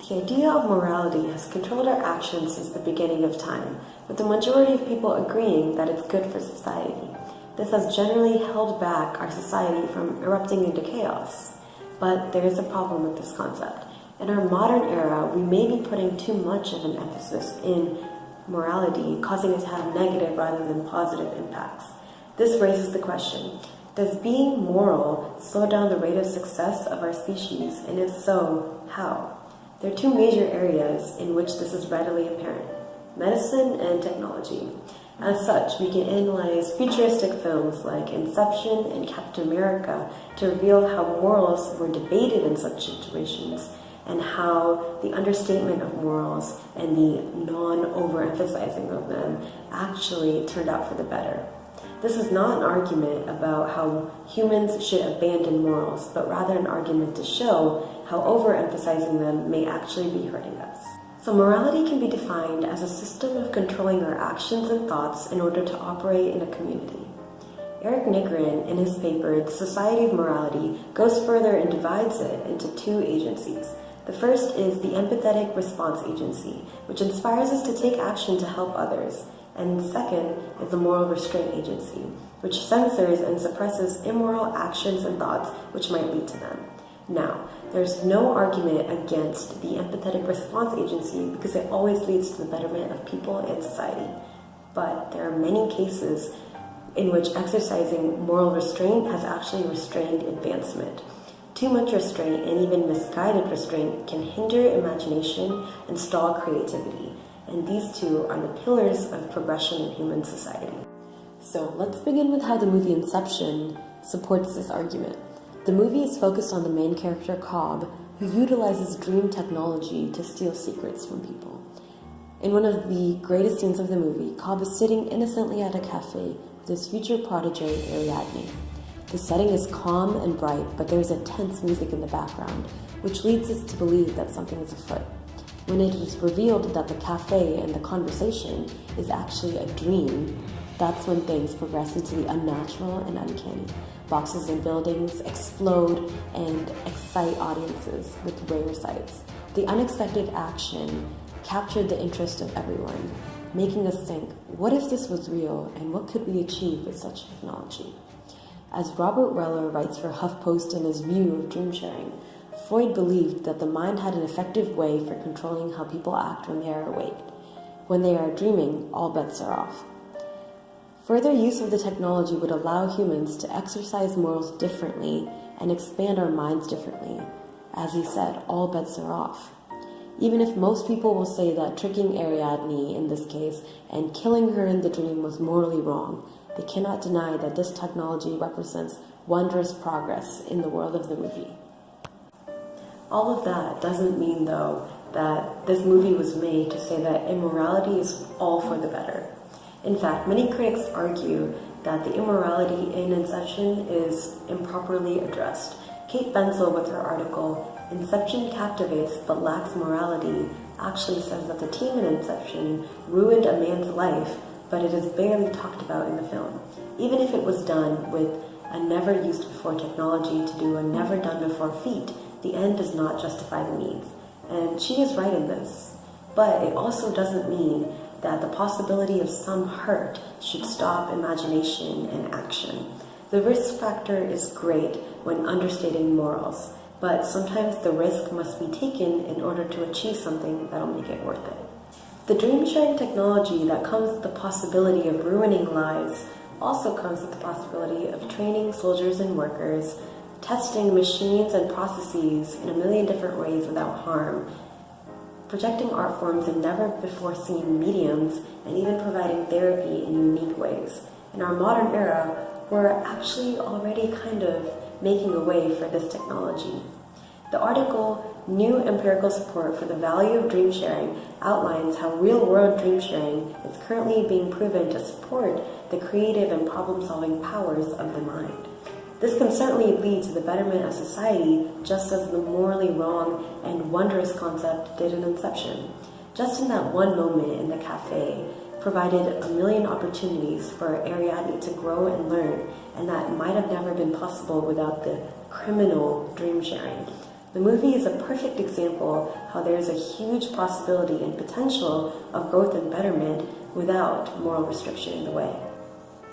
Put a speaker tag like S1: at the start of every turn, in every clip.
S1: The idea of morality has controlled our actions since the beginning of time, with the majority of people agreeing that it's good for society. This has generally held back our society from erupting into chaos. But there is a problem with this concept. In our modern era, we may be putting too much of an emphasis in morality, causing it to have negative rather than positive impacts. This raises the question, does being moral slow down the rate of success of our species, and if so, how? There are two major areas in which this is readily apparent: medicine and technology. As such, we can analyze futuristic films like Inception and Captain America to reveal how morals were debated in such situations and how the understatement of morals and the non-overemphasizing of them actually turned out for the better. This is not an argument about how humans should abandon morals, but rather an argument to show how overemphasizing them may actually be hurting us. So morality can be defined as a system of controlling our actions and thoughts in order to operate in a community. Eric Nigrin, in his paper, The Society of Morality, goes further and divides it into two agencies. The first is the empathetic response agency, which inspires us to take action to help others. And second is the moral restraint agency, which censors and suppresses immoral actions and thoughts which might lead to them. Now, there's no argument against the empathetic response agency because it always leads to the betterment of people and society. But there are many cases in which exercising moral restraint has actually restrained advancement. Too much restraint and even misguided restraint can hinder imagination and stall creativity. And these two are the pillars of progression in human society. So let's begin with how the movie Inception supports this argument. The movie is focused on the main character, Cobb, who utilizes dream technology to steal secrets from people. In one of the greatest scenes of the movie, Cobb is sitting innocently at a cafe with his future protege, Ariadne. The setting is calm and bright, but there is a tense music in the background, which leads us to believe that something is afoot. When it is revealed that the cafe and the conversation is actually a dream, that's when things progress into the unnatural and uncanny. Boxes and buildings explode and excite audiences with rare sights. The unexpected action captured the interest of everyone, making us think, what if this was real and what could we achieve with such technology? As Robert Reller writes for HuffPost in his view of dream sharing, Freud believed that the mind had an effective way for controlling how people act when they are awake. When they are dreaming, all bets are off. Further use of the technology would allow humans to exercise morals differently and expand our minds differently. As he said, all bets are off. Even if most people will say that tricking Ariadne, in this case, and killing her in the dream was morally wrong, they cannot deny that this technology represents wondrous progress in the world of the movie. All of that doesn't mean, though, that this movie was made to say that immorality is all for the better. In fact, many critics argue that the immorality in Inception is improperly addressed. Kate Bensel, with her article, Inception Captivates but Lacks Morality, actually says that the team in Inception ruined a man's life, but it is barely talked about in the film. Even if it was done with a never-used-before technology to do a never-done-before feat, the end does not justify the means. And she is right in this. But it also doesn't mean that the possibility of some hurt should stop imagination and action. The risk factor is great when understating morals, but sometimes the risk must be taken in order to achieve something that'll make it worth it. The dream-sharing technology that comes with the possibility of ruining lives also comes with the possibility of training soldiers and workers, testing machines and processes in a million different ways without harm, projecting art forms in never-before-seen mediums, and even providing therapy in unique ways. In our modern era, we're actually already kind of making a way for this technology. The article, New Empirical Support for the Value of Dream Sharing, outlines how real-world dream sharing is currently being proven to support the creative and problem-solving powers of the mind. This can certainly lead to the betterment of society, just as the morally wrong and wondrous concept did in Inception. Just in that one moment in the cafe provided a million opportunities for Ariadne to grow and learn, and that might have never been possible without the criminal dream sharing. The movie is a perfect example how there is a huge possibility and potential of growth and betterment without moral restriction in the way.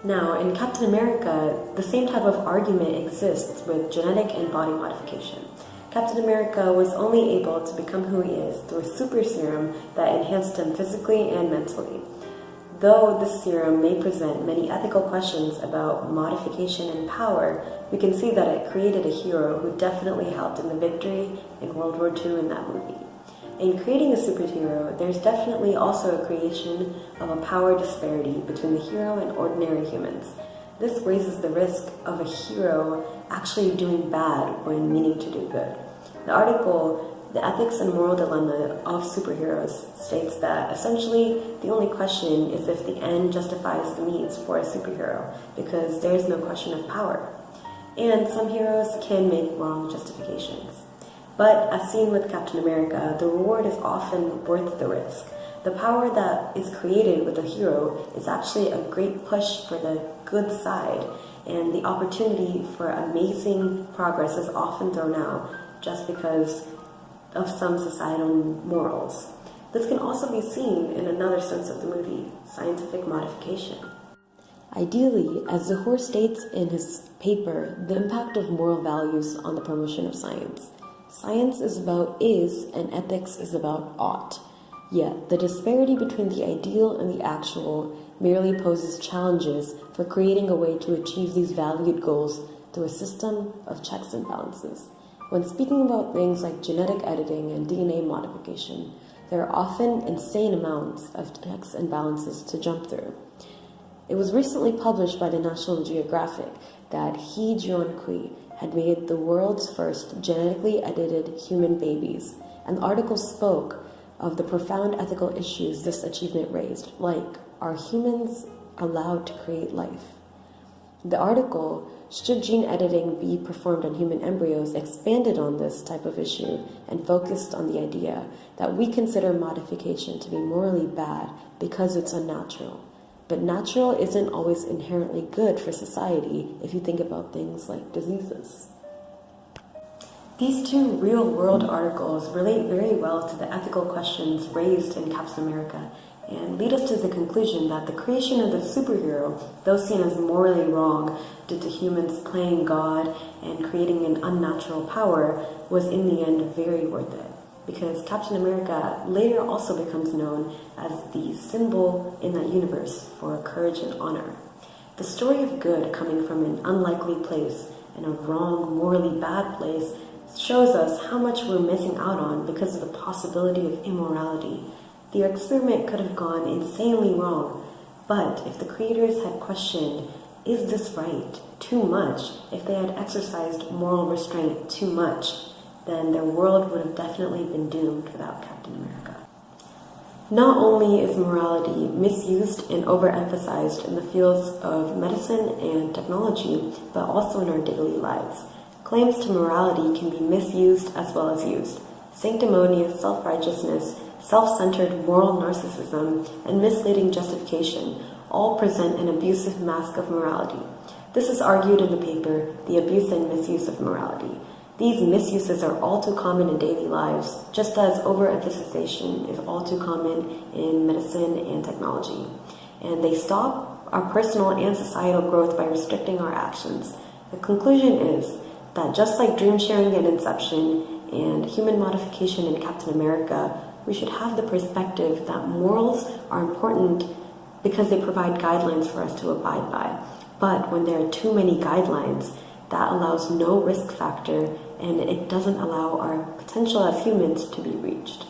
S1: Now, in Captain America, the same type of argument exists with genetic and body modification. Captain America was only able to become who he is through a super serum that enhanced him physically and mentally. Though this serum may present many ethical questions about modification and power, we can see that it created a hero who definitely helped in the victory in World War II in that movie. In creating a superhero, there's definitely also a creation of a power disparity between the hero and ordinary humans. This raises the risk of a hero actually doing bad when meaning to do good. The article, The Ethics and Moral Dilemma of Superheroes, states that essentially the only question is if the end justifies the means for a superhero, because there is no question of power. And some heroes can make wrong justifications. But as seen with Captain America, the reward is often worth the risk. The power that is created with a hero is actually a great push for the good side, and the opportunity for amazing progress is often thrown out just because of some societal morals. This can also be seen in another sense of the movie, scientific modification. Ideally, as Zahor states in his paper, the impact of moral values on the promotion of science. Science is about is, and ethics is about ought. Yet, the disparity between the ideal and the actual merely poses challenges for creating a way to achieve these valued goals through a system of checks and balances. When speaking about things like genetic editing and DNA modification, there are often insane amounts of checks and balances to jump through. It was recently published by the National Geographic that He Jiankui had made the world's first genetically edited human babies, and the article spoke of the profound ethical issues this achievement raised, like, are humans allowed to create life? The article, Should Gene Editing Be Performed on Human Embryos, expanded on this type of issue and focused on the idea that we consider modification to be morally bad because it's unnatural. But natural isn't always inherently good for society if you think about things like diseases. These two real-world articles relate very well to the ethical questions raised in Captain America and lead us to the conclusion that the creation of the superhero, though seen as morally wrong due to humans playing God and creating an unnatural power, was in the end very worth it. Because Captain America later also becomes known as the symbol in that universe for courage and honor. The story of good coming from an unlikely place and a wrong, morally bad place shows us how much we're missing out on because of the possibility of immorality. The experiment could have gone insanely wrong, but if the creators had questioned, is this right, too much, if they had exercised moral restraint too much, then their world would have definitely been doomed without Captain America. Not only is morality misused and overemphasized in the fields of medicine and technology, but also in our daily lives. Claims to morality can be misused as well as used. Sanctimonious self-righteousness, self-centered moral narcissism, and misleading justification all present an abusive mask of morality. This is argued in the paper, The Abuse and Misuse of Morality. These misuses are all too common in daily lives, just as overemphasization is all too common in medicine and technology. And they stop our personal and societal growth by restricting our actions. The conclusion is that just like dream sharing in Inception and human modification in Captain America, we should have the perspective that morals are important because they provide guidelines for us to abide by. But when there are too many guidelines, that allows no risk factor and it doesn't allow our potential as humans to be reached.